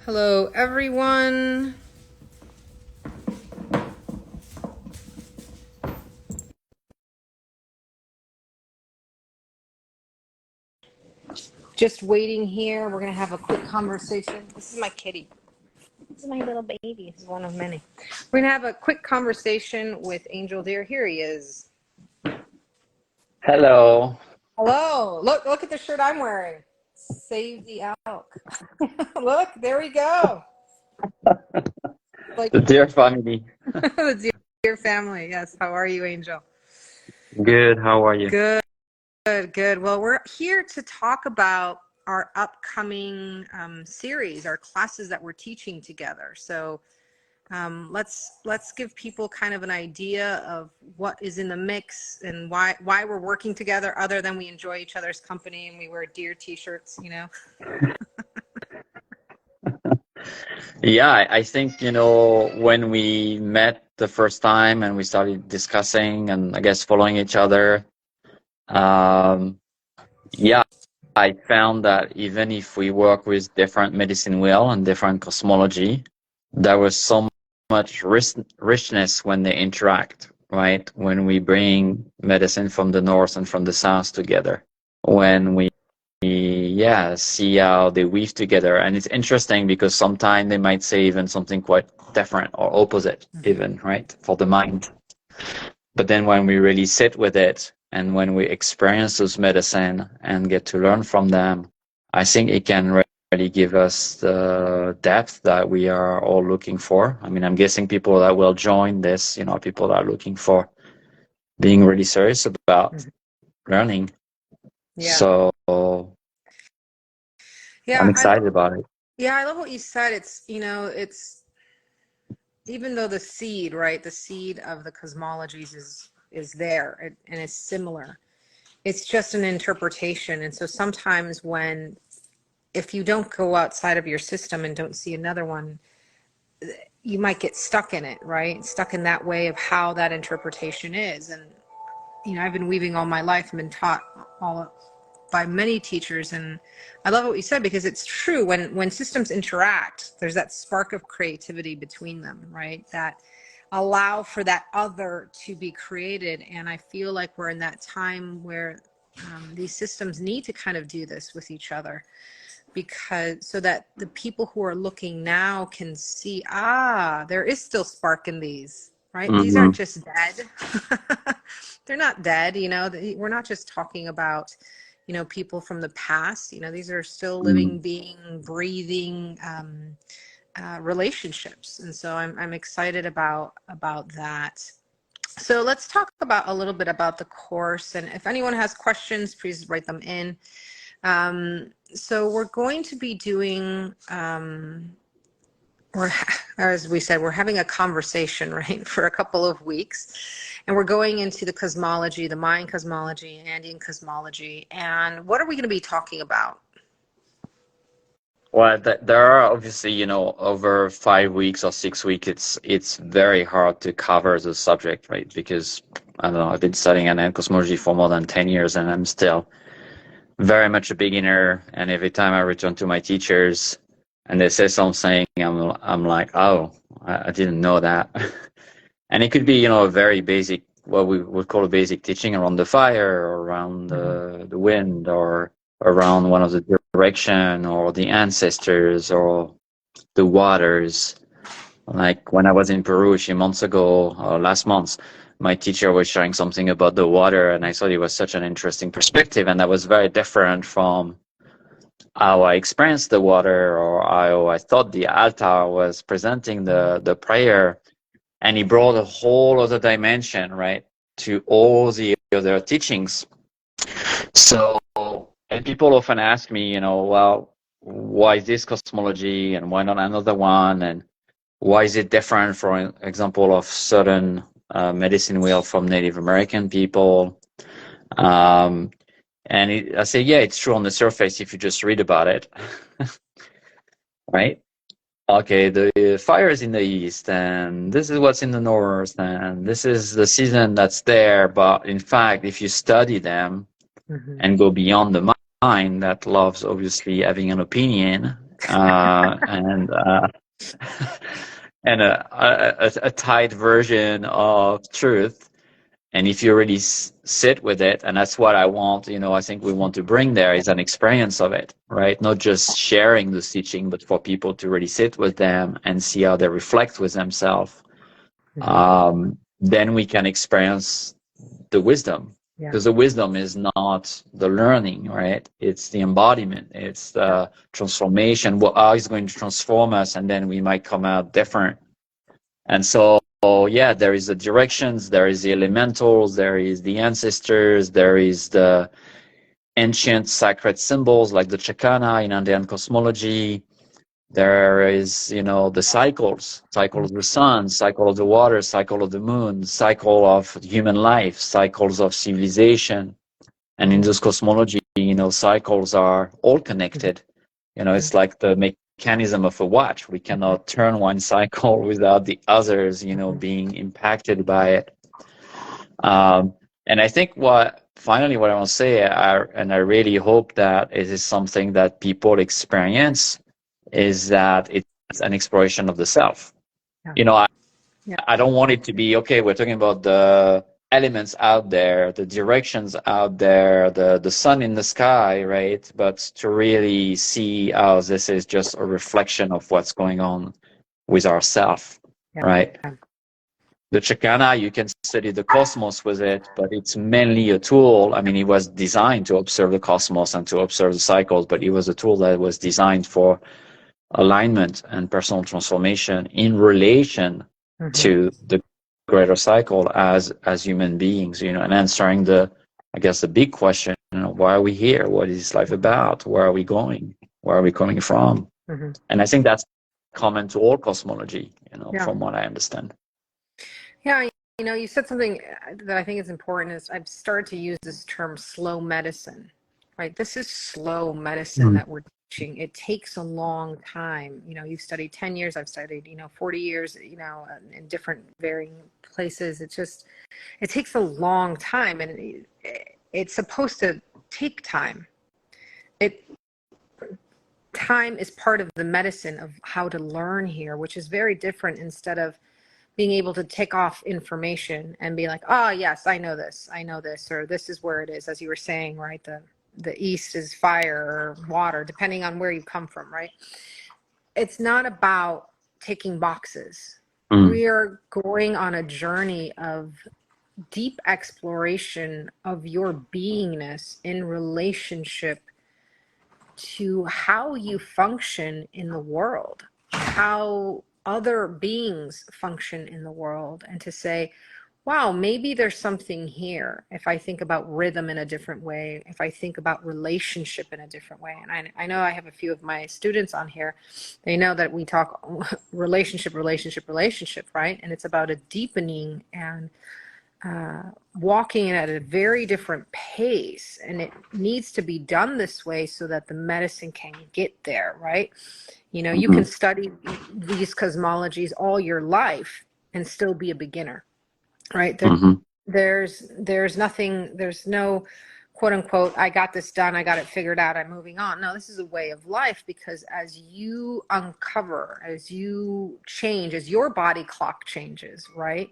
Hello, everyone. Just waiting here. We're going to have a quick conversation. This is my kitty. This is my little baby. This is one of many. We're going to have a quick conversation with Angel Deer. Here he is. Hello. Hello. Look at the shirt I'm wearing. Save the elk. Look, there we go. Like The dear family. the Deer family. Yes. How are you, Angel? Good, how are you? Good. Good. Well, we're here to talk about our upcoming series, our classes that we're teaching together. So let's give people kind of an idea of what is in the mix and why we're working together, other than we enjoy each other's company and we wear deer t-shirts, you know. Yeah, I think, when we met the first time and we started discussing and I guess following each other, yeah, I found that even if we work with different medicine wheel and different cosmology, there was so much richness when they interact, right? When we bring medicine from the north and from the south together, when we see how they weave together. And it's interesting because sometimes they might say even something quite different or opposite, even, right, for the mind. But then when we really sit with it and when we experience those medicine and get to learn from them, I think it can really give us the depth that we are all looking for. I mean, I'm guessing people that will join this, people that are looking for being really serious about learning. Yeah. So Yeah. I'm excited about it. Yeah, I love what you said. It's, it's, even though the seed, right, the seed of the cosmologies is there and it's similar, it's just an interpretation. And so sometimes if you don't go outside of your system and don't see another one, you might get stuck in it, right? Stuck in that way of how that interpretation is. And, I've been weaving all my life and been taught by many teachers. And I love what you said, because it's true. When systems interact, there's that spark of creativity between them, right? That allow for that other to be created. And I feel like we're in that time where these systems need to kind of do this with each other, because so that the people who are looking now can see, there is still spark in these, right? These aren't just dead. They're not dead, we're not just talking about, people from the past, these are still living, being, breathing relationships. And so I'm excited about that. So let's talk about a little bit about the course. And if anyone has questions, please write them in. So we're going to be doing, as we said, we're having a conversation, right, for a couple of weeks. And we're going into the cosmology, the Mayan cosmology, Andean cosmology. And what are we going to be talking about? Well, there are obviously, over 5 weeks or 6 weeks, it's very hard to cover the subject, right? Because, I don't know, I've been studying Andean cosmology for more than 10 years and I'm still very much a beginner. And every time I return to my teachers and they say something, I'm like, oh, I didn't know that. And it could be, a very basic, what we would call a basic teaching around the fire or around the wind or around one of the direction or the ancestors or the waters. Like when I was in Peru a few months ago, or last month, my teacher was sharing something about the water and I thought it was such an interesting perspective, and that was very different from how I experienced the water or how I thought the altar was presenting the prayer. And he brought a whole other dimension, right, to all the other teachings. So, and people often ask me, well, why this cosmology and why not another one? And why is it different, for example, of certain medicine wheel from Native American people? I say, yeah, it's true on the surface if you just read about it, right? Okay, the fire is in the east, and this is what's in the north, and this is the season that's there. But in fact, if you study them and go beyond the mind that loves obviously having an opinion and and a tight version of truth. And if you really sit with it, and that's what I want, I think we want to bring there is an experience of it, right? Not just sharing the teaching, but for people to really sit with them and see how they reflect with themselves. Then we can experience the wisdom, because the wisdom is not the learning, right? It's the embodiment, it's the transformation, how it's going to transform us, and then we might come out different. And so, yeah, there is the directions, there is the elementals, there is the ancestors, there is the ancient sacred symbols like the Chakana in Andean cosmology. There is, the cycle of the sun, cycle of the water, cycle of the moon, cycle of human life, cycles of civilization. And in this cosmology, cycles are all connected. It's like the mechanism of a watch. We cannot turn one cycle without the others, being impacted by it. And I think finally what I want to say, and I really hope that it is something that people experience, is that it's an exploration of the self. I don't want it to be, okay, we're talking about the elements out there, the directions out there, the sun in the sky, right? But to really see how this is just a reflection of what's going on with ourself, right? The Chakana, you can study the cosmos with it, but it's mainly a tool. I mean, it was designed to observe the cosmos and to observe the cycles, but it was a tool that was designed for alignment and personal transformation in relation to the greater cycle as human beings, and answering the big question, why are we here? What is life about? Where are we going? Where are we coming from? And I think that's common to all cosmology, from what I understand. Yeah, you said something that I think is important is I've started to use this term slow medicine, right? This is slow medicine that we're teaching. It takes a long time. You've studied 10 years, I've studied, 40 years, in different varying places. It takes a long time, and it's supposed to take time. Time is part of the medicine of how to learn here, which is very different. Instead of being able to take off information and be like, oh yes, I know this, or this is where it is, as you were saying, right? The east is fire or water, depending on where you come from, right? It's not about ticking boxes. We are going on a journey of deep exploration of your beingness in relationship to how you function in the world, how other beings function in the world, and to say, wow, maybe there's something here if I think about rhythm in a different way, if I think about relationship in a different way. And I know I have a few of my students on here. They know that we talk relationship, right? And it's about a deepening and walking at a very different pace, and it needs to be done this way so that the medicine can get there, right? You can study these cosmologies all your life and still be a beginner, right? There's nothing, there's no quote unquote, I got this done, I got it figured out, I'm moving on. No, this is a way of life, because as you uncover, as you change, as your body clock changes, right?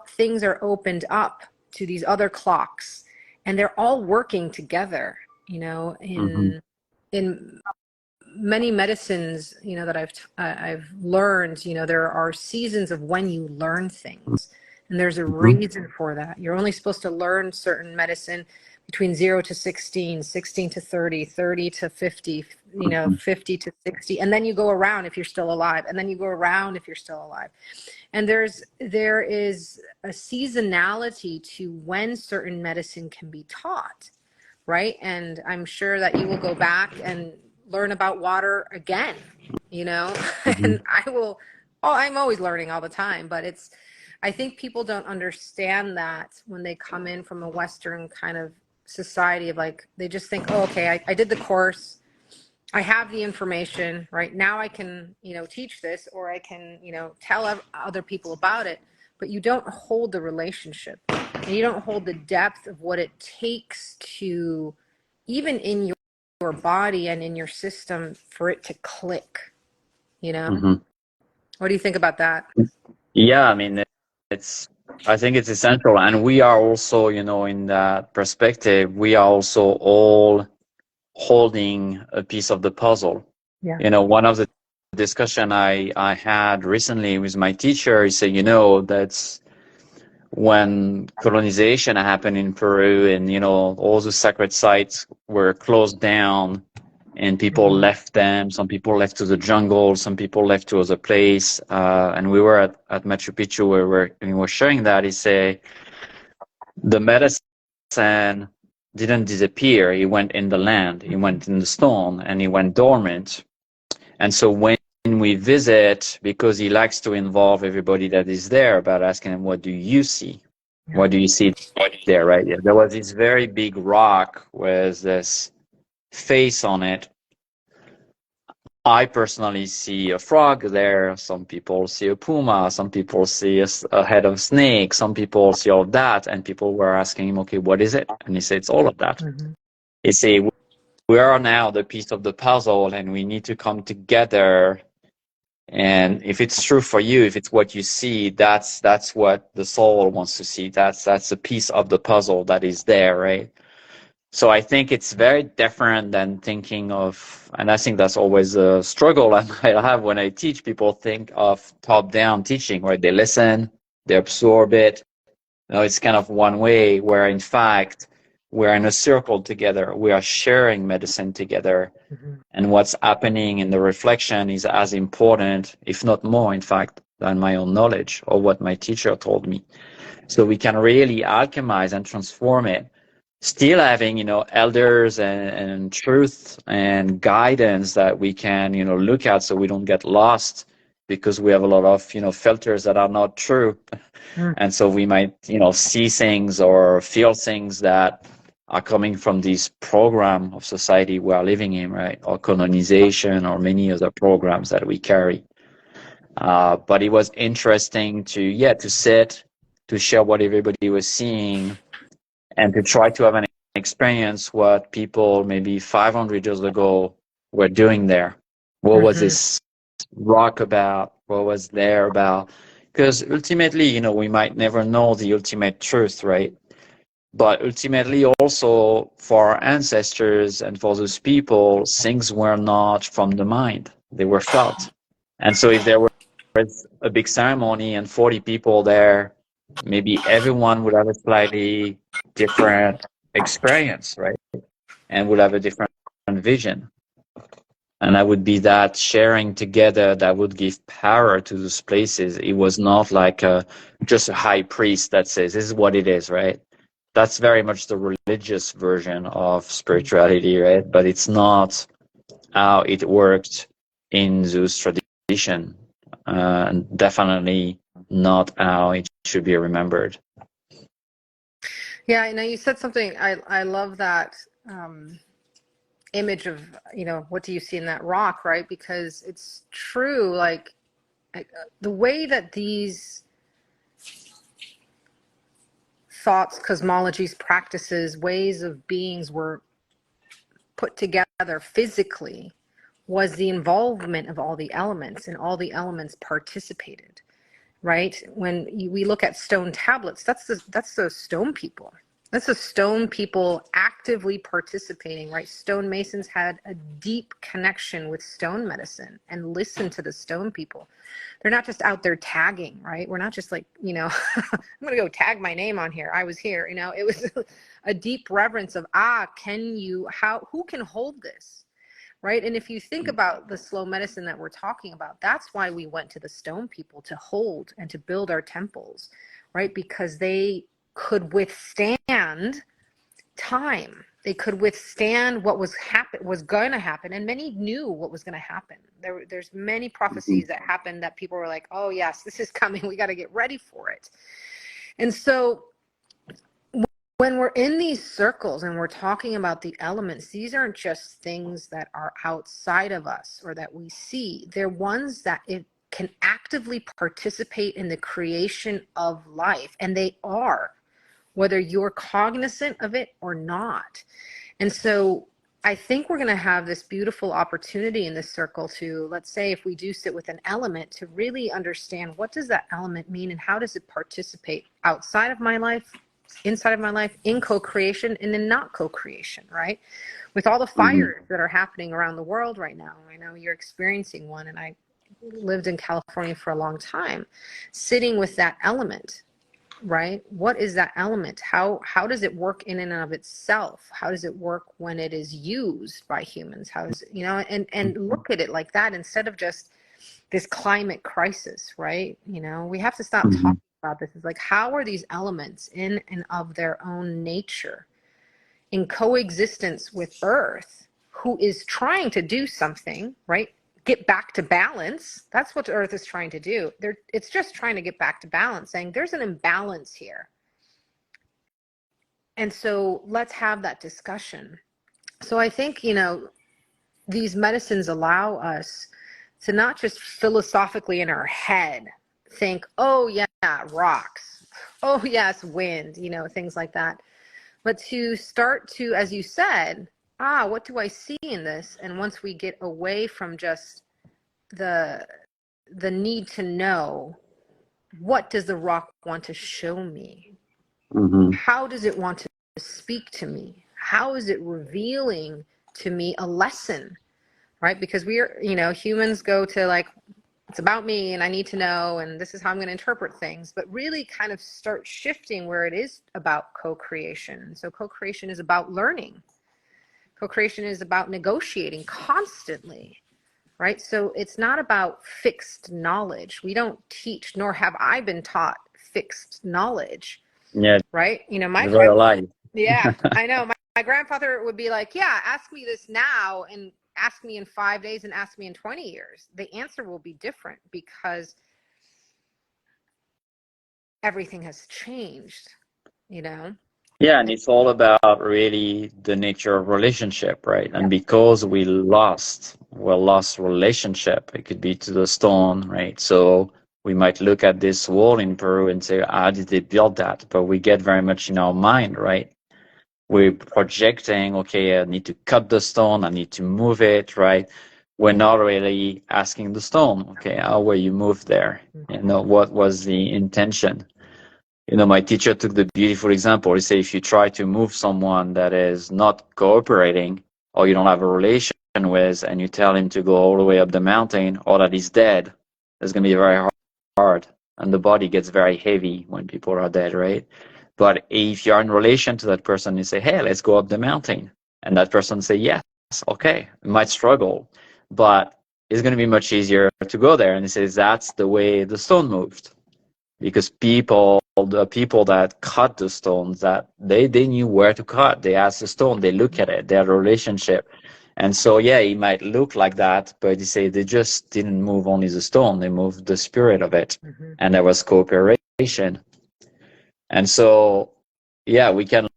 Things are opened up to these other clocks, and they're all working together, in many medicines, that I've learned, there are seasons of when you learn things, and there's a reason for that. You're only supposed to learn certain medicine between 0 to 16, 16 to 30, 30 to 50, 50 to 60, and then you go around if you're still alive, and then you go around if you're still alive. And there is a seasonality to when certain medicine can be taught, right? And I'm sure that you will go back and learn about water again, and I'm always learning all the time, but I think people don't understand that when they come in from a Western kind of society of like, they just think, oh, okay, I did the course, I have the information, right? Now I can, teach this, or I can, tell other people about it, but you don't hold the relationship, and you don't hold the depth of what it takes to, even in your body and in your system for it to click, you know? Mm-hmm. What do you think about that? Yeah, I mean, I think it's essential. And we are also, in that perspective, we are also all holding a piece of the puzzle. Yeah. One of the discussion I had recently with my teacher, he said, that's when colonization happened in Peru and, all the sacred sites were closed down and people left them. Some people left to the jungle, some people left to other place. And we were at Machu Picchu where we were sharing that. He said the medicine didn't disappear. He went in the land, he went in the stone, and he went dormant. And so when we visit, because he likes to involve everybody that is there about asking him, what do you see? Yeah. What do you see there, right? Yeah, there was this very big rock with this face on it. I personally see a frog there. Some people see a puma. Some people see a head of snake. Some people see all of that. And people were asking him, okay, what is it? And he said, it's all of that. He said, we are now the piece of the puzzle and we need to come together. And if it's true for you, if it's what you see, that's what the soul wants to see. That's a piece of the puzzle that is there, right? So I think it's very different than thinking of, and I think that's always a struggle I might have when I teach. People think of top-down teaching, right? They listen, they absorb it. It's kind of one way, where in fact we're in a circle together. We are sharing medicine together. And what's happening in the reflection is as important, if not more, in fact, than my own knowledge or what my teacher told me. So we can really alchemize and transform it, still having, elders and truth and guidance that we can, look at so we don't get lost, because we have a lot of, filters that are not true. And so we might, see things or feel things that are coming from this program of society we are living in, right? Or colonization or many other programs that we carry. But it was interesting to sit, to share what everybody was seeing, and to try to have an experience what people maybe 500 years ago were doing there. What was this rock about? What was there about? Because ultimately, we might never know the ultimate truth, right? But ultimately, also for our ancestors and for those people, things were not from the mind, they were felt. And so if there was a big ceremony and 40 people there, maybe everyone would have a slightly different experience, right? And would have a different vision. And that would be that sharing together that would give power to those places. It was not like just a high priest that says, this is what it is, right? That's very much the religious version of spirituality, right? But it's not how it worked in those traditions. And definitely not how it should be remembered. Yeah, you said something. I love that image of, what do you see in that rock, right? Because it's true, like the way that these thoughts, cosmologies, practices, ways of beings were put together physically was the involvement of all the elements, and all the elements participated, right? When we look at stone tablets, that's the stone people. That's the stone people actively participating, right? Stonemasons had a deep connection with stone medicine and listened to the stone people. They're not just out there tagging, right? We're not just like, I'm going to go tag my name on here. I was here, it was a deep reverence of, who can hold this? Right. And if you think about the slow medicine that we're talking about, that's why we went to the stone people, to hold and to build our temples, right? Because they could withstand time. They could withstand what was going to happen. And many knew what was going to happen. There's many prophecies that happened that people were like, oh yes, this is coming. We got to get ready for it. And so when we're in these circles and we're talking about the elements, these aren't just things that are outside of us or that we see. They're ones that it can actively participate in the creation of life. And they are, whether you're cognizant of it or not. And so I think we're going to have this beautiful opportunity in this circle to, let's say, if we do sit with an element, to really understand what does that element mean and how does it participate outside of my life, inside of my life, in co-creation and in not co-creation, right? With all the fires that are happening around the world right now. I know you're experiencing one, and I lived in California for a long time, sitting with that element. Right? What is that element? How does it work in and of itself? How does it work when it is used by humans? How does it, and look at it like that instead of just this climate crisis, right? We have to stop talking about this. It's like, how are these elements in and of their own nature in coexistence with Earth, who is trying to do something, right? Get back to balance. That's what Earth is trying to do. It's just trying to get back to balance, saying there's an imbalance here. And so let's have that discussion. So I think, these medicines allow us to not just philosophically in our head think, oh yeah, rocks. Oh yes, wind, things like that. But to start to, as you said, what do I see in this? And once we get away from just the need to know, what does the rock want to show me? How does it want to speak to me? How is it revealing to me a lesson, right? Because we are, humans go to like, it's about me and I need to know, and this is how I'm going to interpret things, but really kind of start shifting where it is about co-creation. So co-creation is about learning. Co-creation is about negotiating constantly, right? So it's not about fixed knowledge. We don't teach, nor have I been taught fixed knowledge. Yeah, right? Yeah, I know. My grandfather would be like, yeah, ask me this now and ask me in 5 days and ask me in 20 years. The answer will be different because everything has changed, Yeah, and it's all about really the nature of relationship, right? And because we lost relationship, it could be to the stone, right? So we might look at this wall in Peru and say, how did they build that? But we get very much in our mind, right? We're projecting, okay, I need to cut the stone, I need to move it, right? We're not really asking the stone, okay, how were you moved there? What was the intention? My teacher took the beautiful example. He said, if you try to move someone that is not cooperating or you don't have a relation with, and you tell him to go all the way up the mountain or that he's dead, it's going to be very hard. And the body gets very heavy when people are dead, right? But if you're in relation to that person, you say, hey, let's go up the mountain. And that person say, yes, okay, you might struggle, but it's going to be much easier to go there. And he says, that's the way the stone moved. Because the people that cut the stones, that they knew where to cut. They asked the stone, they look at it, they had a relationship. And so, yeah, it might look like that, but you say they just didn't move only the stone, they moved the spirit of it. And there was cooperation. And so, yeah, we can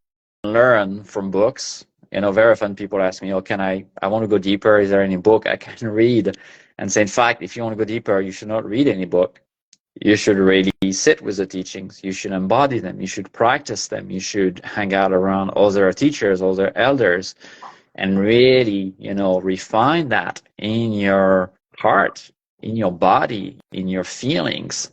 learn from books. Very often people ask me, I want to go deeper. Is there any book I can read? And say, in fact, if you want to go deeper, you should not read any book. You should really sit with the teachings. You should embody them. You should practice them. You should hang out around other teachers, other elders, and really, refine that in your heart, in your body, in your feelings.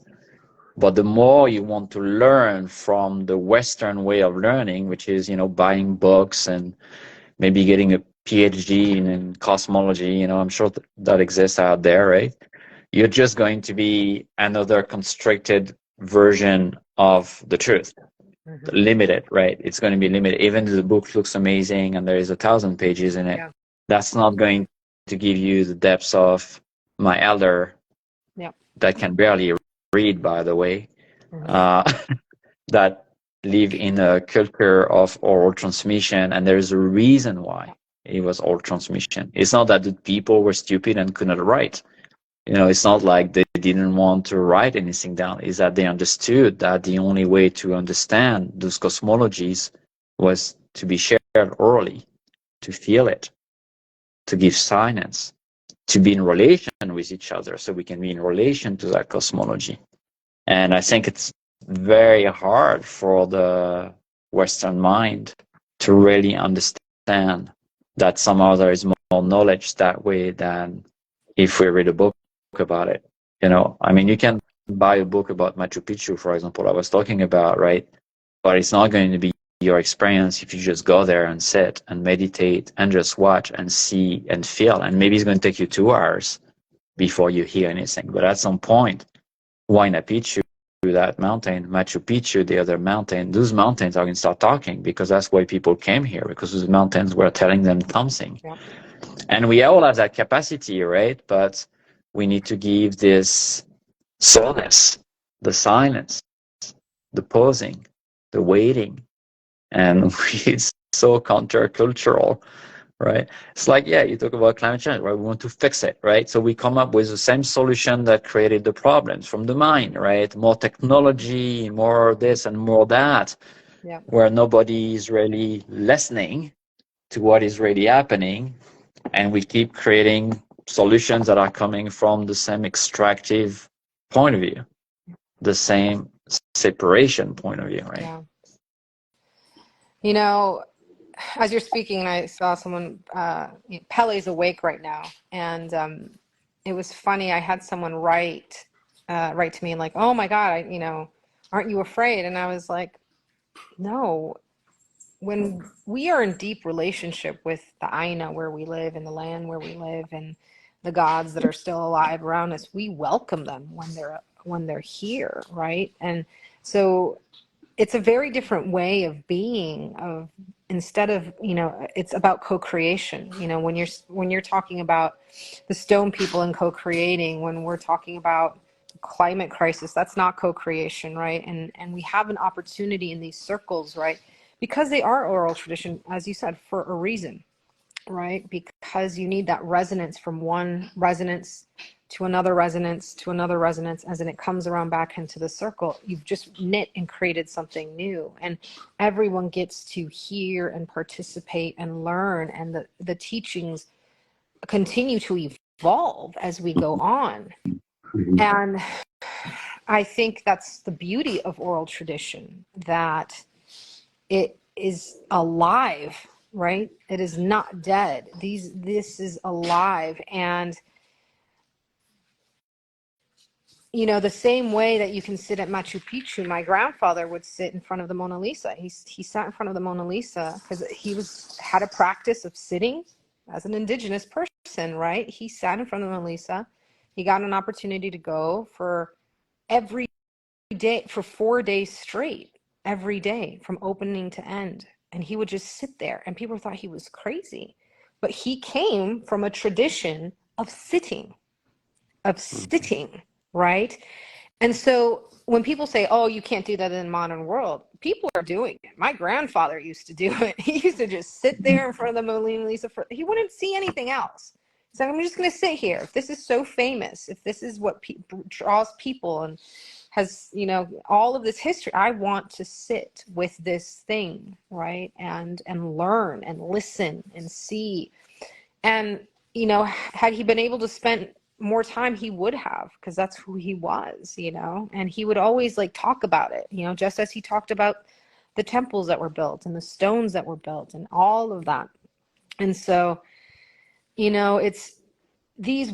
But the more you want to learn from the Western way of learning, which is, buying books and maybe getting a PhD in cosmology, I'm sure that exists out there, right? You're just going to be another constricted version of the truth. Limited, right? It's going to be limited. Even though the book looks amazing and there is 1,000 pages in it, that's not going to give you the depths of my elder that can barely read, by the way, that live in a culture of oral transmission. And there's a reason why it was oral transmission. It's not that the people were stupid and could not write. It's not like they didn't want to write anything down. It's that they understood that the only way to understand those cosmologies was to be shared orally, to feel it, to give silence, to be in relation with each other so we can be in relation to that cosmology. And I think it's very hard for the Western mind to really understand that somehow there is more knowledge that way than if we read a book about it. You know, I mean, you can buy a book about Machu Picchu, for example, I was talking about, right? But it's not going to be your experience if you just go there and sit and meditate and just watch and see and feel. And maybe it's going to take you 2 hours before you hear anything. But at some point, Huayna Picchu, that mountain, Machu Picchu, the other mountain, those mountains are going to start talking, because that's why people came here, because those mountains were telling them something. Yeah. And we all have that capacity, right? But we need to give this stillness, the silence, the pausing, the waiting. And it's so countercultural, right? It's like, yeah, you talk about climate change, right? We want to fix it, right? So we come up with the same solution that created the problems from the mind, right? More technology, more this and more that, Yeah. where nobody is really listening to what is really happening. And we keep creating solutions that are coming from the same extractive point of view, the same separation point of view, right? Yeah. You know, as you're speaking, I saw someone, Pele's awake right now. And it was funny. I had someone write to me and like, oh my God, aren't you afraid? And I was like, no, when we are in deep relationship with the Aina where we live and the land where we live and the gods that are still alive around us, we welcome them when they're here, right? And so it's a very different way of being, of instead of, it's about co-creation. When you're talking about the stone people and co-creating, when we're talking about climate crisis, that's not co-creation, right? And we have an opportunity in these circles, right? Because they are oral tradition, as you said, for a reason, right? Because you need that resonance from one resonance to another resonance to another resonance, as in it comes around back into the circle. You've just knit and created something new, and everyone gets to hear and participate and learn, and the teachings continue to evolve as we go on. And I think that's the beauty of oral tradition, that it is alive, right? It is not dead. This is alive. And the same way that you can sit at Machu Picchu, my grandfather would sit in front of the Mona Lisa. He sat in front of the Mona Lisa because he had a practice of sitting as an indigenous person, right? He sat in front of the Mona Lisa. He got an opportunity to go for every day for 4 days straight, every day from opening to end. And he would just sit there, and people thought he was crazy. But he came from a tradition of sitting, right? And so when people say, oh, you can't do that in the modern world, people are doing it. My grandfather used to do it. He used to just sit there in front of the Mona Lisa. He wouldn't see anything else. So I'm just going to sit here. If this is so famous, if this is what draws people and has, all of this history, I want to sit with this thing, right? And learn and listen and see. And, had he been able to spend more time, he would have, because that's who he was, and he would always talk about it, just as he talked about the temples that were built and the stones that were built and all of that. And so, it's these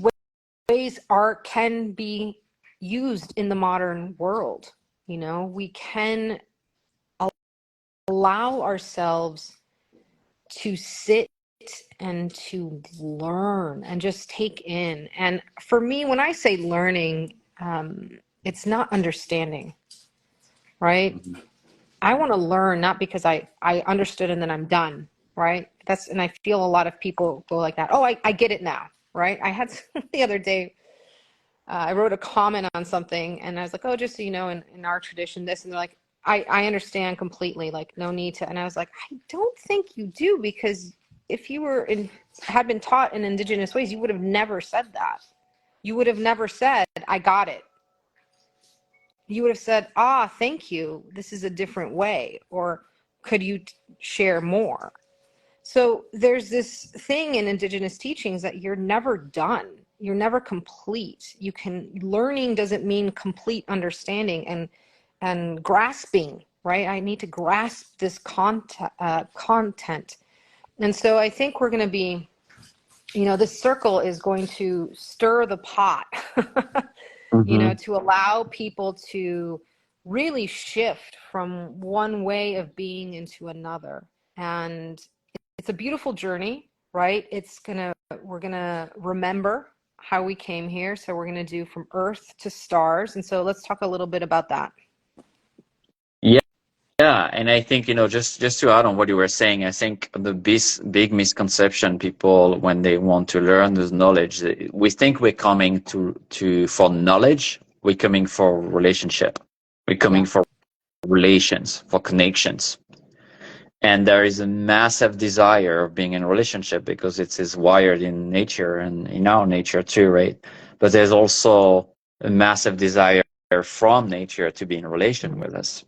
ways art can be used in the modern world. We can allow ourselves to sit and to learn and just take in. And for me, when I say learning, it's not understanding, right? I want to learn, not because I understood and then I'm done, right? And I feel a lot of people go like that. Oh, I get it now, right? I had the other day, I wrote a comment on something and I was like, oh, just so you know, in our tradition, this, and they're like, I understand completely, no need to. And I was like, I don't think you do, because if you had been taught in indigenous ways, you would have never said that. You would have never said, I got it. You would have said, thank you. This is a different way. Or could you share more? So there's this thing in indigenous teachings that you're never done. You're never complete. Learning doesn't mean complete understanding and grasping, right? I need to grasp this content. And so I think we're going to be, this circle is going to stir the pot, to allow people to really shift from one way of being into another. And it's a beautiful journey, right? We're going to remember how we came here. So we're going to do from Earth to stars. And so let's talk a little bit about that. Yeah, and I think, just to add on what you were saying, I think the big misconception people when they want to learn this knowledge, we think we're coming for knowledge, we're coming for relationship, we're coming for relations, for connections. And there is a massive desire of being in a relationship because it is wired in nature and in our nature too, right? But there's also a massive desire from nature to be in relation with us.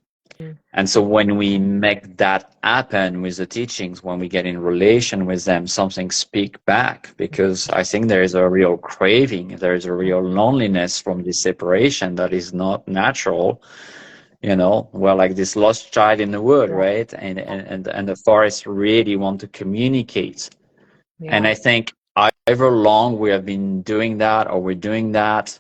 And so when we make that happen with the teachings, when we get in relation with them, something speak back, because I think there is a real craving, there is a real loneliness from this separation that is not natural. We're like this lost child in the wood, right? And the forest really want to communicate. And I think however long we have been doing that, or we're doing that,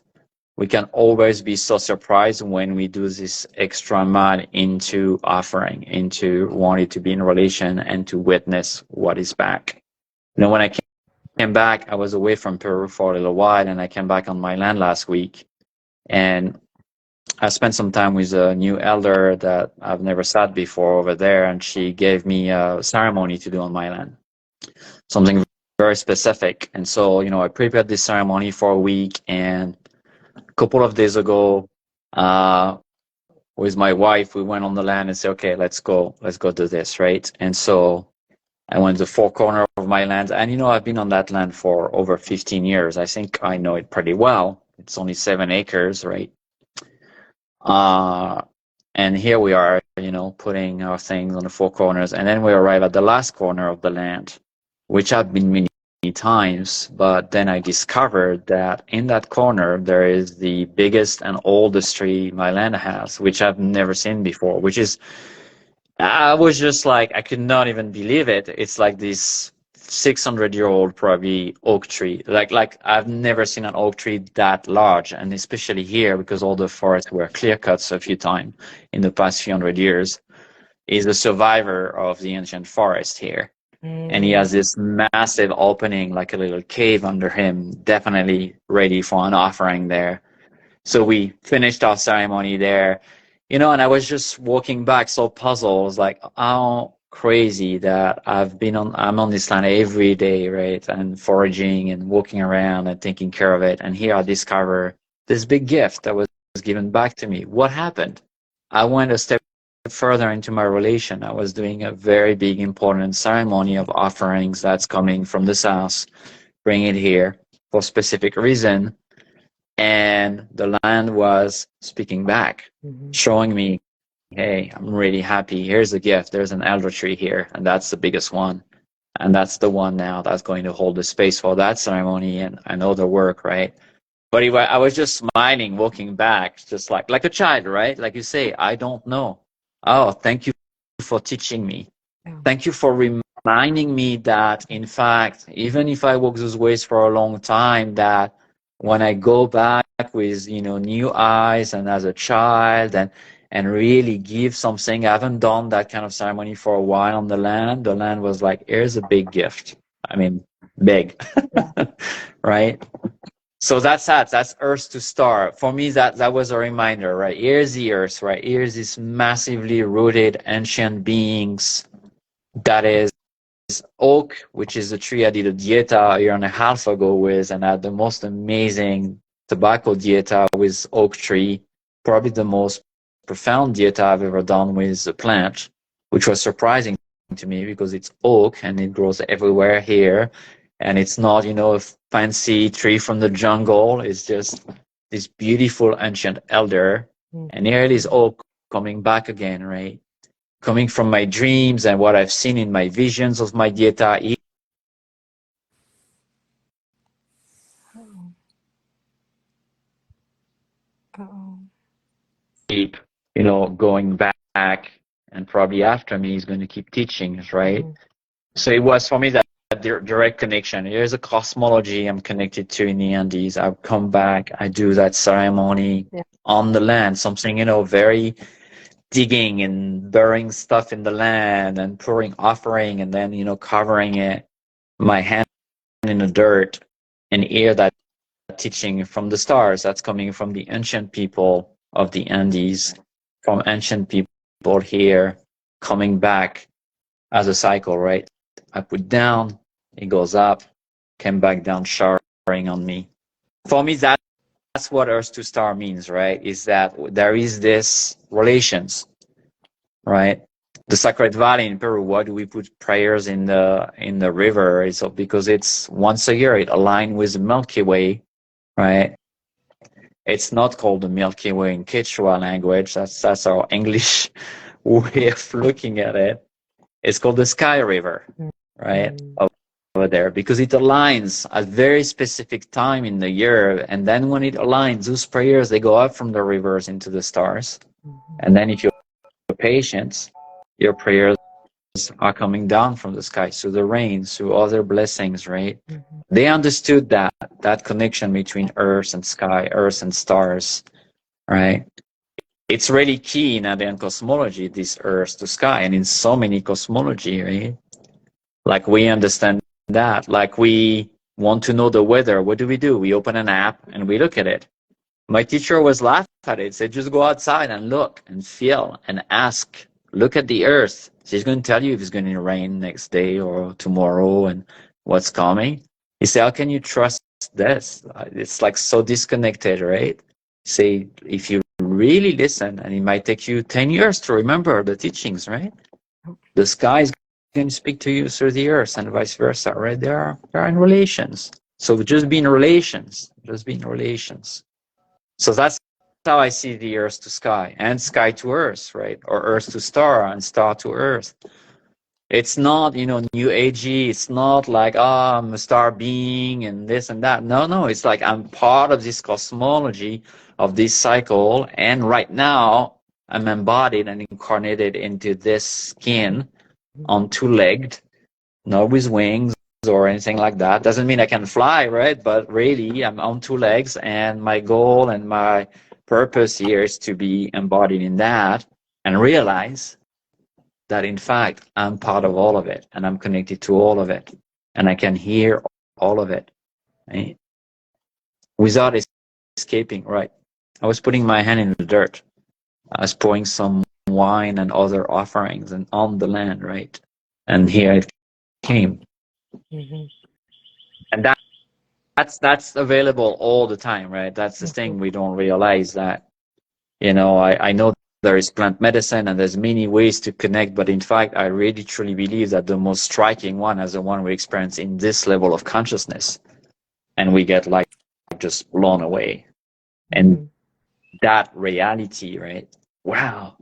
we can always be so surprised when we do this extra mile into offering, into wanting to be in relation and to witness what is back. When I came back, I was away from Peru for a little while, and I came back on my land last week. And I spent some time with a new elder that I've never sat before over there, and she gave me a ceremony to do on my land, something very specific. And so, I prepared this ceremony for a week, and a couple of days ago, with my wife, we went on the land and said, okay, let's go do this, right? And so I went to the four corners of my land, and I've been on that land for over 15 years. I think I know it pretty well. It's only 7 acres, right? And here we are, putting our things on the four corners, and then we arrive at the last corner of the land, which I've been many times, but then I discovered that in that corner there is the biggest and oldest tree my land has, which I've never seen before, I was just like, I could not even believe it. It's like this 600-year-old probably oak tree. Like I've never seen an oak tree that large, and especially here, because all the forests were clear cuts a few times in the past few hundred years, is a survivor of the ancient forest here. And he has this massive opening, like a little cave under him, definitely ready for an offering there. So we finished our ceremony there, and I was just walking back so puzzled. I was like, how crazy that I'm on this land every day, right? And foraging and walking around and taking care of it. And here I discover this big gift that was given back to me. What happened? I went a step further into my relation. I was doing a very big, important ceremony of offerings that's coming from the south, bring it here for a specific reason. And the land was speaking back, showing me, hey, I'm really happy. Here's a gift. There's an elder tree here, and that's the biggest one. And that's the one now that's going to hold the space for that ceremony and other work, right? But anyway, I was just smiling, walking back, just like a child, right? Like you say, I don't know. Oh, thank you for teaching me. Thank you for reminding me that, in fact, even if I walk those ways for a long time, that when I go back with, new eyes and as a child and really give something, I haven't done that kind of ceremony for a while on the land was like, here's a big gift. I mean, big, right? So that's that. That's Earth to Star. For me, that was a reminder, right? Here's the Earth, right? Here's this massively rooted ancient beings that is oak, which is a tree I did a dieta a year and a half ago with, and I had the most amazing tobacco dieta with oak tree, probably the most profound dieta I've ever done with a plant, which was surprising to me because it's oak and it grows everywhere here. And it's not, a fancy tree from the jungle. It's just this beautiful ancient elder. And here it is oak coming back again, right? Coming from my dreams and what I've seen in my visions of my dieta. Keep, going back, and probably after me, he's going to keep teaching, right? So it was for me that direct connection. Here's a cosmology I'm connected to in the Andes. I come back, I do that ceremony on the land, something, very digging and burying stuff in the land and pouring offering and then, covering it, my hand in the dirt, and hear that teaching from the stars that's coming from the ancient people of the Andes, from ancient people here, coming back as a cycle, right? I put down, it goes up, came back down, showering on me. For me, that's what Earth to Star means, right? Is that there is this relations, right? The Sacred Valley in Peru, why do we put prayers in the river? It's because it's once a year, it aligns with the Milky Way, right? It's not called the Milky Way in Quechua language. That's our English way of looking at it. It's called the Sky River, right? Over there, because it aligns at very specific time in the year. And then when it aligns, those prayers, they go up from the rivers into the stars. And then if you're patient, your prayers are coming down from the sky, through the rain, through other blessings, right? They understood that connection between earth and sky, earth and stars, right? It's really key in Andean cosmology, this earth to sky, and in so many cosmology, right? Like we understand that, like we want to know the weather. What do? We open an app and we look at it. My teacher was laughing at it, said, just go outside and look and feel and ask. Look at the earth. She's going to tell you if it's going to rain next day or tomorrow and what's coming. You say, how can you trust this? It's like so disconnected, right? Say, if you really listen, and it might take you 10 years to remember the teachings, right? The sky is going to speak to you through the earth and vice versa, right? They are in relations. So just be in relations. Just be in relations. So that's how I see the earth to sky and sky to earth, right? Or earth to star and star to earth. It's not, new agey. It's not like, I'm a star being and this and that. No. It's like I'm part of this cosmology of this cycle. And right now I'm embodied and incarnated into this skin on two-legged, not with wings or anything like that. Doesn't mean I can fly, right? But really I'm on two legs, and my goal and my purpose here is to be embodied in that and realize that in fact I'm part of all of it and I'm connected to all of it and I can hear all of it, right? Without escaping, right? I was putting my hand in the dirt. I was pouring some wine and other offerings and on the land, right? And here it came. And that's available all the time, right? That's the thing we don't realize, that, I know there is plant medicine and there's many ways to connect, but in fact, I really truly believe that the most striking one is the one we experience in this level of consciousness. And we get like just blown away. And that reality, right? Wow.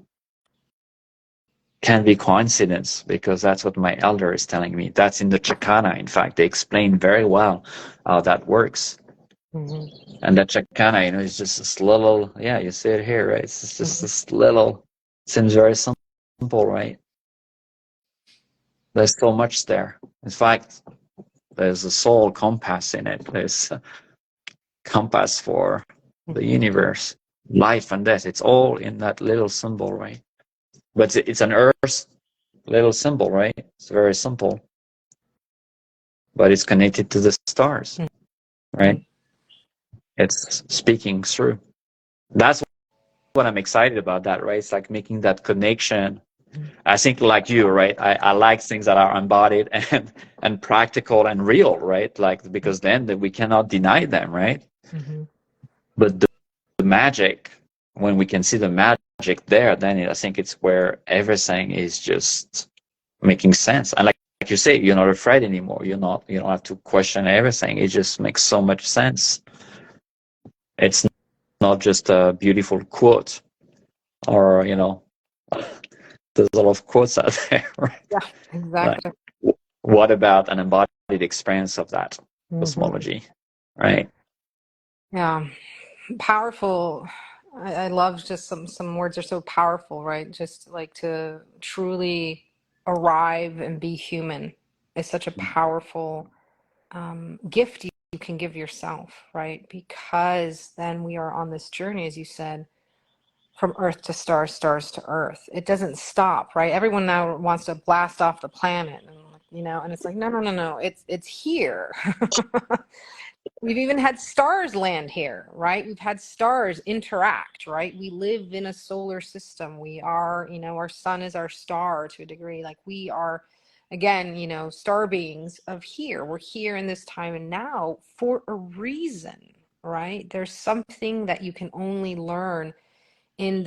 Can be coincidence, because that's what my elder is telling me. That's in the Chakana. In fact, they explain very well how that works. And that Chakana, is just this little, you see it here, right? It's just this little, seems very simple, right? There's so much there. In fact, there's a soul compass in it. There's a compass for the universe, life and death. It's all in that little symbol, right? But it's an earth little symbol, right? It's very simple, but it's connected to the stars, right? It's speaking through. That's what I'm excited about, that, right? It's like making that connection. I think like you, right? I like things that are embodied and practical and real, right? Like, because then we cannot deny them, right? But the magic, when we can see the magic there, then I think it's where everything is just making sense. And like you say, you're not afraid anymore. You don't have to question everything. It just makes so much sense. It's not just a beautiful quote, or there's a lot of quotes out there, right? Yeah, exactly. Like, what about an embodied experience of that cosmology, right? Yeah, powerful. I love just some words are so powerful, right? Just like to truly arrive and be human, is such a powerful gift you can give yourself, right? Because then we are on this journey, as you said, from earth to stars, stars to earth. It doesn't stop, right? Everyone now wants to blast off the planet, and and it's like, no, no, no, no. It's here. We've even had stars land here, right? We've had stars interact, right? We live in a solar system. We are, our sun is our star to a degree. Like we are, again, star beings of here. We're here in this time and now for a reason, right? There's something that you can only learn in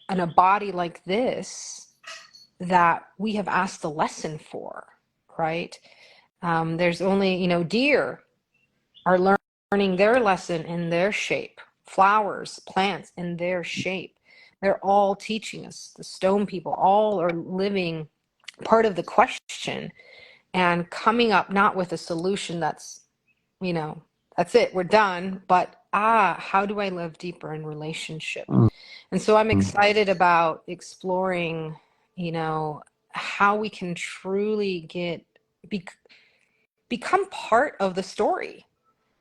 a body like this that we have asked the lesson for, right? There's only, deer are learning their lesson in their shape. Flowers, plants in their shape. They're all teaching us. The stone people all are living part of the question and coming up not with a solution that's, that's it, we're done, but how do I live deeper in relationship? And so I'm excited about exploring, how we can truly become part of the story.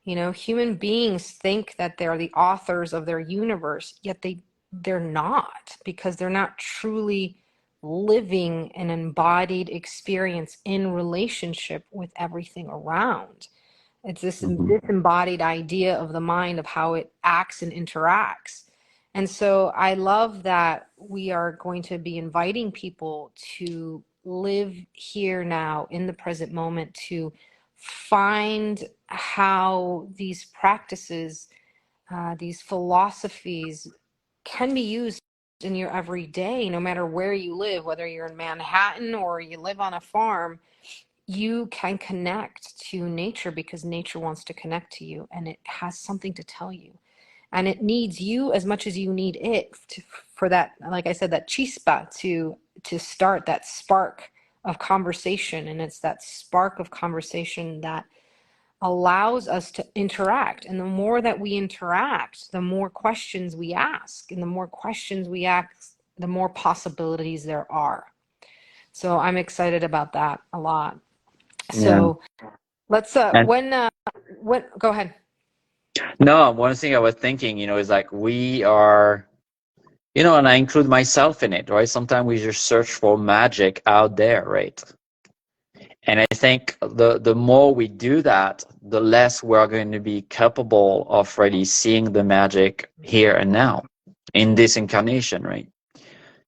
Human beings think that they're the authors of their universe, yet they're not, because they're not truly living an embodied experience in relationship with everything around. It's this disembodied idea of the mind, of how it acts and interacts. And so I love that we are going to be inviting people to live here now in the present moment, to find how these practices, these philosophies can be used in your everyday, no matter where you live, whether you're in Manhattan or you live on a farm. You can connect to nature because nature wants to connect to you, and it has something to tell you. And it needs you as much as you need it for that, like I said, that chispa to start that spark of conversation. And it's that spark of conversation that allows us to interact. And the more that we interact, the more questions we ask. And the more questions we ask, the more possibilities there are. So I'm excited about that a lot. So let's And go ahead. no, one thing I was thinking, is like we are, and I include myself in it, right? Sometimes we just search for magic out there, right? And I think the more we do that, the less we're going to be capable of really seeing the magic here and now in this incarnation, right?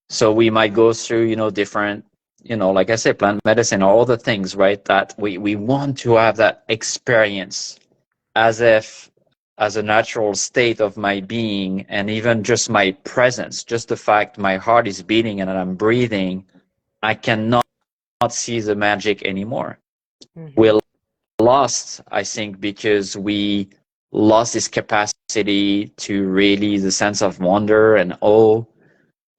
So we might go through, different, like I said, plant medicine, all the things, right? That we want to have that experience as a natural state of my being, and even just my presence, just the fact my heart is beating and I'm breathing, I cannot see the magic anymore. We lost, I think, because we lost this capacity to really the sense of wonder and awe.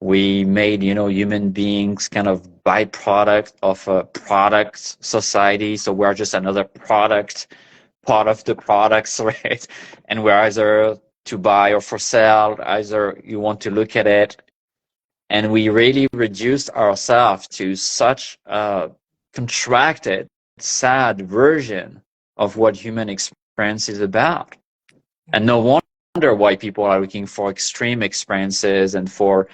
We made, human beings kind of byproduct of a product society. So we're just another product, part of the products, right? And we're either to buy or for sale, either you want to look at it. And we really reduced ourselves to such a contracted, sad version of what human experience is about. And no wonder why people are looking for extreme experiences and for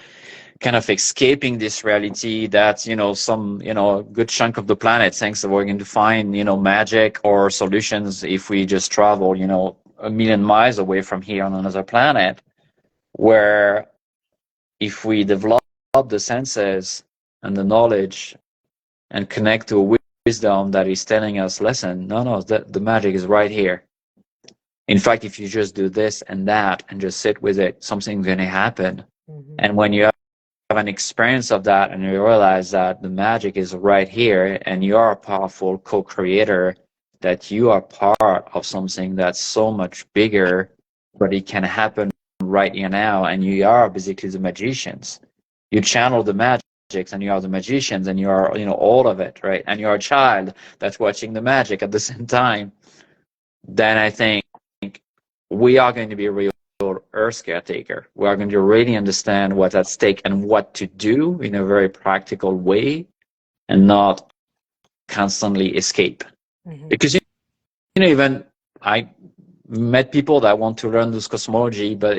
kind of escaping this reality that, some, a good chunk of the planet thinks that we're going to find, magic or solutions if we just travel, 1,000,000 miles away from here on another planet, where if we develop the senses and the knowledge and connect to a wisdom that is telling us, listen, no, the magic is right here. In fact, if you just do this and that and just sit with it, something's going to happen. And when you have an experience of that and you realize that the magic is right here and you are a powerful co-creator, that you are part of something that's so much bigger, but it can happen right here now, and you are basically the magicians. You channel the magics and you are the magicians, and you are, all of it, right? And you're a child that's watching the magic at the same time. Then I think we are going to be a real Earth caretaker. We are going to really understand what's at stake and what to do in a very practical way, and not constantly escape. Mm-hmm. Because you know, even I met people that want to learn this cosmology, but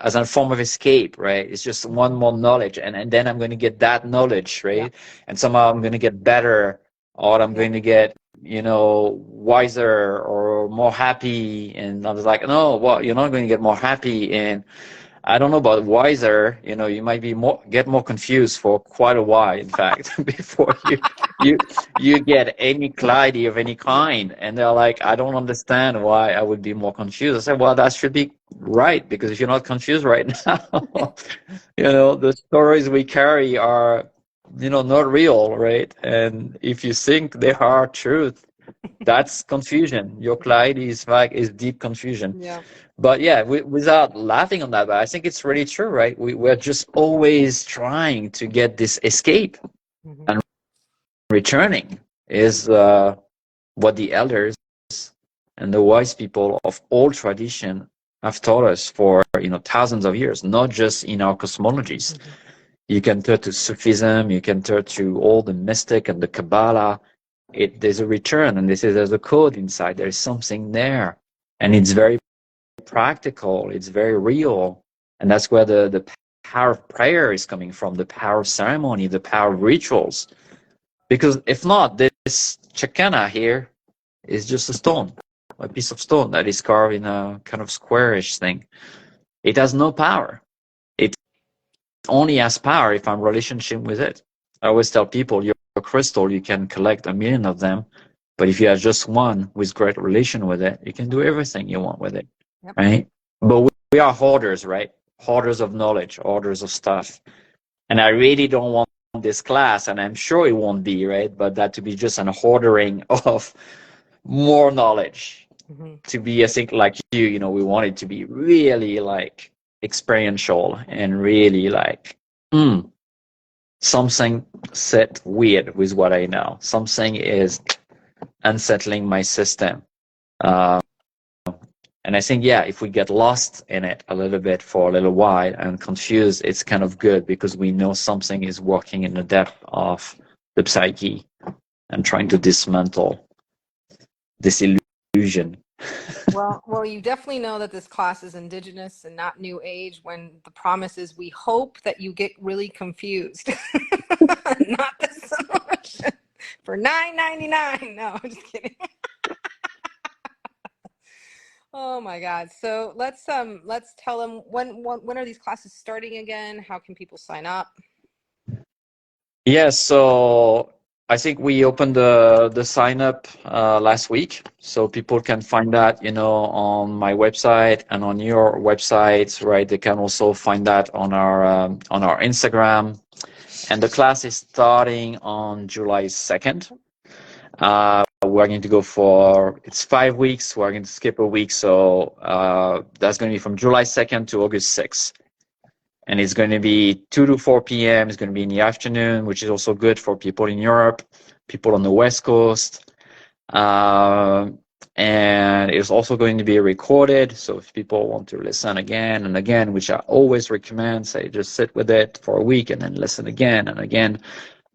as a form of escape, right? It's just one more knowledge, and then I'm going to get that knowledge, right? And somehow I'm going to get better, or I'm going to get, you know, wiser or more happy. And I was like, no, well, you're not going to get more happy. And I don't know about wiser. You know, you might be get more confused for quite a while, in fact, before you get any clarity of any kind. And they're like, I don't understand why I would be more confused. I said, well, that should be right, because if you're not confused right now, you know, the stories we carry are, you know, not real, right? And if you think they are truth, that's confusion. Your clarity is deep confusion. Yeah. But yeah, without laughing on that, but I think it's really true, right? We're just always trying to get this escape, and returning is what the elders and the wise people of all tradition have taught us for, you know, thousands of years, not just in our cosmologies. You can turn to Sufism, you can turn to all the mystic and the Kabbalah. There's a return, and there's a code inside. There's something there, and it's very practical, it's very real. And that's where the power of prayer is coming from, the power of ceremony, the power of rituals. Because if not, this chakana here is just a stone, a piece of stone that is carved in a kind of squarish thing. It has no power. It only has power if I'm in relationship with it. I always tell people, you're a crystal, you can collect 1,000,000 of them, but if you have just one with great relation with it, you can do everything you want with it. Yep. Right? But we are hoarders, right? Hoarders of knowledge, hoarders of stuff. And I really don't want this class, and I'm sure it won't be, right? But that to be just an hoarding of more knowledge. To be, I think, like you know, we want it to be really like experiential and really like, something set weird with what I know. Something is unsettling my system. And I think, yeah, if we get lost in it a little bit for a little while and confused, it's kind of good, because we know something is working in the depth of the psyche and trying to dismantle this illusion. Well, you definitely know that this class is indigenous and not new age, when the promise is we hope that you get really confused. Not the solution for $9.99. No, I'm just kidding. Oh my God. So let's tell them when are these classes starting again? How can people sign up? Yeah, so I think we opened the sign up last week, so people can find that, you know, on my website and on your website, right? They can also find that on our Instagram, and the class is starting on July 2nd. We're going to go for, it's 5 weeks. We're going to skip a week, so that's going to be from July 2nd to August 6th. And it's going to be 2 to 4 p.m. It's going to be in the afternoon, which is also good for people in Europe, people on the West Coast. And it's also going to be recorded. So if people want to listen again and again, which I always recommend, say just sit with it for a week and then listen again and again.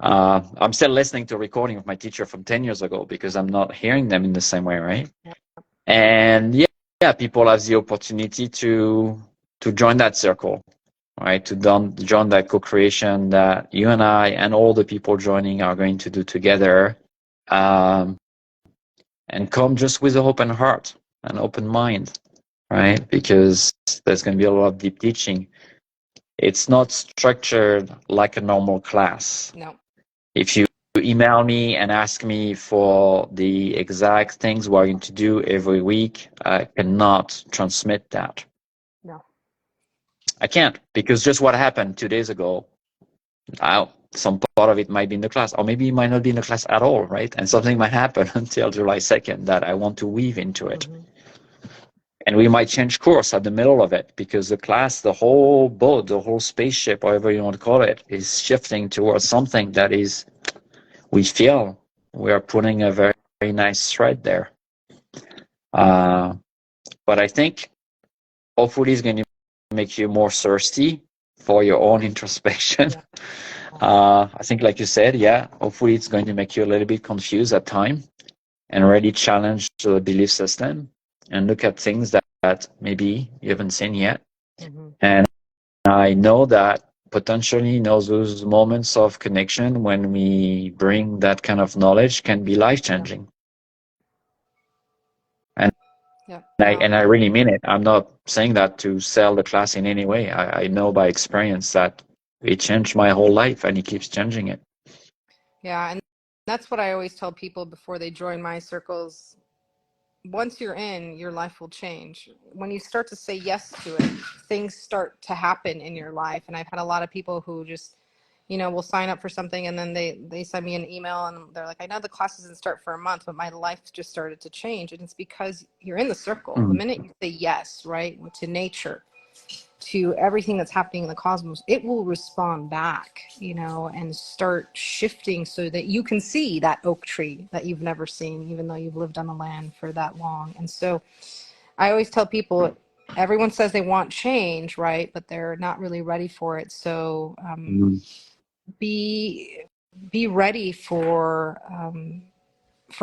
I'm still listening to a recording of my teacher from 10 years ago, because I'm not hearing them in the same way, right? And yeah, people have the opportunity to join that circle. Right, to join that co-creation that you and I and all the people joining are going to do together, and come just with an open heart, an open mind, right? Because there's going to be a lot of deep teaching. It's not structured like a normal class. No. If you email me and ask me for the exact things we're going to do every week, I cannot transmit that. No. I can't, because just what happened 2 days ago, some part of it might be in the class, or maybe it might not be in the class at all, right? And something might happen until July 2nd that I want to weave into it. And we might change course at the middle of it, because the class, the whole boat, the whole spaceship, whatever you want to call it, is shifting towards something that is, we feel we are putting a very, very nice thread there. But I think hopefully it's going to make you more thirsty for your own introspection. I think, like you said, yeah, hopefully it's going to make you a little bit confused at time and really challenge the belief system and look at things that maybe you haven't seen yet. Mm-hmm. And I know that potentially, those moments of connection when we bring that kind of knowledge can be life-changing. And Yeah. I really mean it. I'm not saying that to sell the class in any way. I know by experience that it changed my whole life and it keeps changing it. Yeah. And that's what I always tell people before they join my circles. Once you're in, your life will change. When you start to say yes to it, things start to happen in your life. And I've had a lot of people who just, will sign up for something and then they send me an email and they're like, I know the class doesn't start for a month, but my life just started to change. And it's because you're in the circle. The minute you say yes, right, to nature, to everything that's happening in the cosmos, it will respond back, and start shifting so that you can see that oak tree that you've never seen, even though you've lived on the land for that long. And so I always tell people, everyone says they want change, right? But they're not really ready for it. So be ready for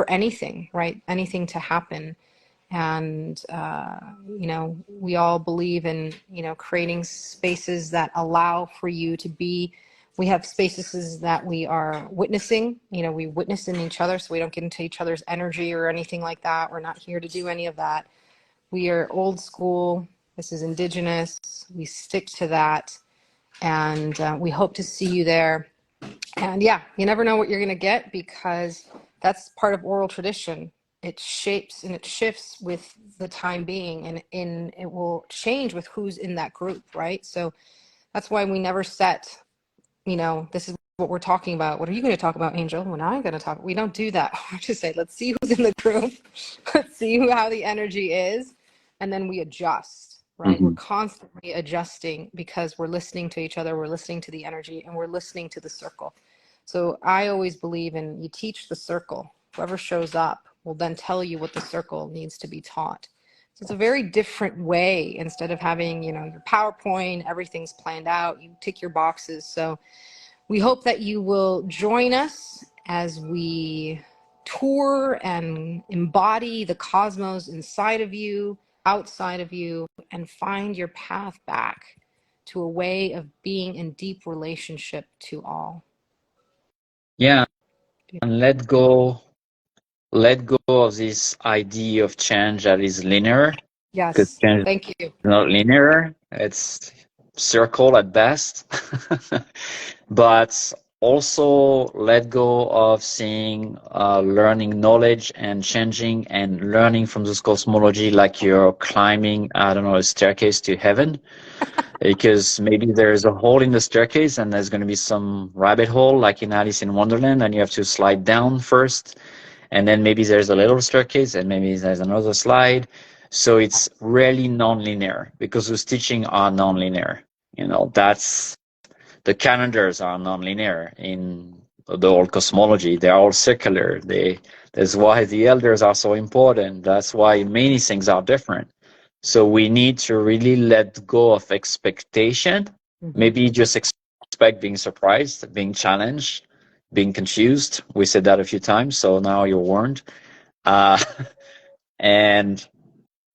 anything, right? Anything to happen. And we all believe in creating spaces that allow for you to be. We have spaces that we are witnessing, we witness in each other, so we don't get into each other's energy or anything like that. We're not here to do any of that. We are old school. This is indigenous. We stick to that, and we hope to see you there. And yeah, you never know what you're going to get, because that's part of oral tradition. It shapes and it shifts with the time being, and it will change with who's in that group, right? So that's why we never set, this is what we're talking about. What are you going to talk about, Angel? When I'm going to talk, we don't do that. We just say, let's see who's in the group, let's see how the energy is, and then we adjust, right? We're constantly adjusting because we're listening to each other, we're listening to the energy, and we're listening to the circle. So I always believe in, you teach the circle. Whoever shows up will then tell you what the circle needs to be taught. So it's a very different way. Instead of having, your PowerPoint, everything's planned out, you tick your boxes. So we hope that you will join us as we tour and embody the cosmos inside of you, outside of you, and find your path back to a way of being in deep relationship to all. Yeah, and let go of this idea of change that is linear, because Yes, change thank you. is not linear. It's circle at best. But also let go of seeing learning knowledge and changing and learning from this cosmology like you're climbing, I don't know, a staircase to heaven. Because maybe there's a hole in the staircase and there's going to be some rabbit hole like in Alice in Wonderland, and you have to slide down first, and then maybe there's a little staircase and maybe there's another slide. So it's really non-linear because those teaching are non-linear. That's the calendars are non-linear in the old cosmology. They're all circular. That's why the elders are so important. That's why many things are different. So we need to really let go of expectation. Maybe just expect being surprised, being challenged, being confused. We said that a few times, so now you're warned. And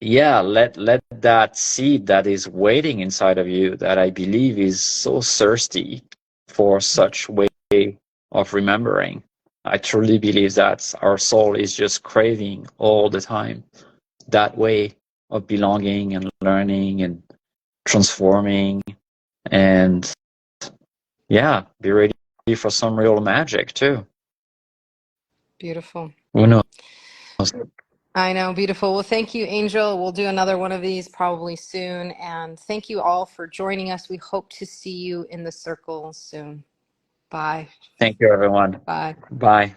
yeah, let that seed that is waiting inside of you, that I believe is so thirsty for such way of remembering. I truly believe that our soul is just craving all the time that way of belonging and learning and transforming, and yeah, be ready for some real magic too. Beautiful. Who knows? I know, beautiful. Well, thank you, Angel. We'll do another one of these probably soon. And thank you all for joining us. We hope to see you in the circle soon. Bye. Thank you, everyone. Bye. Bye.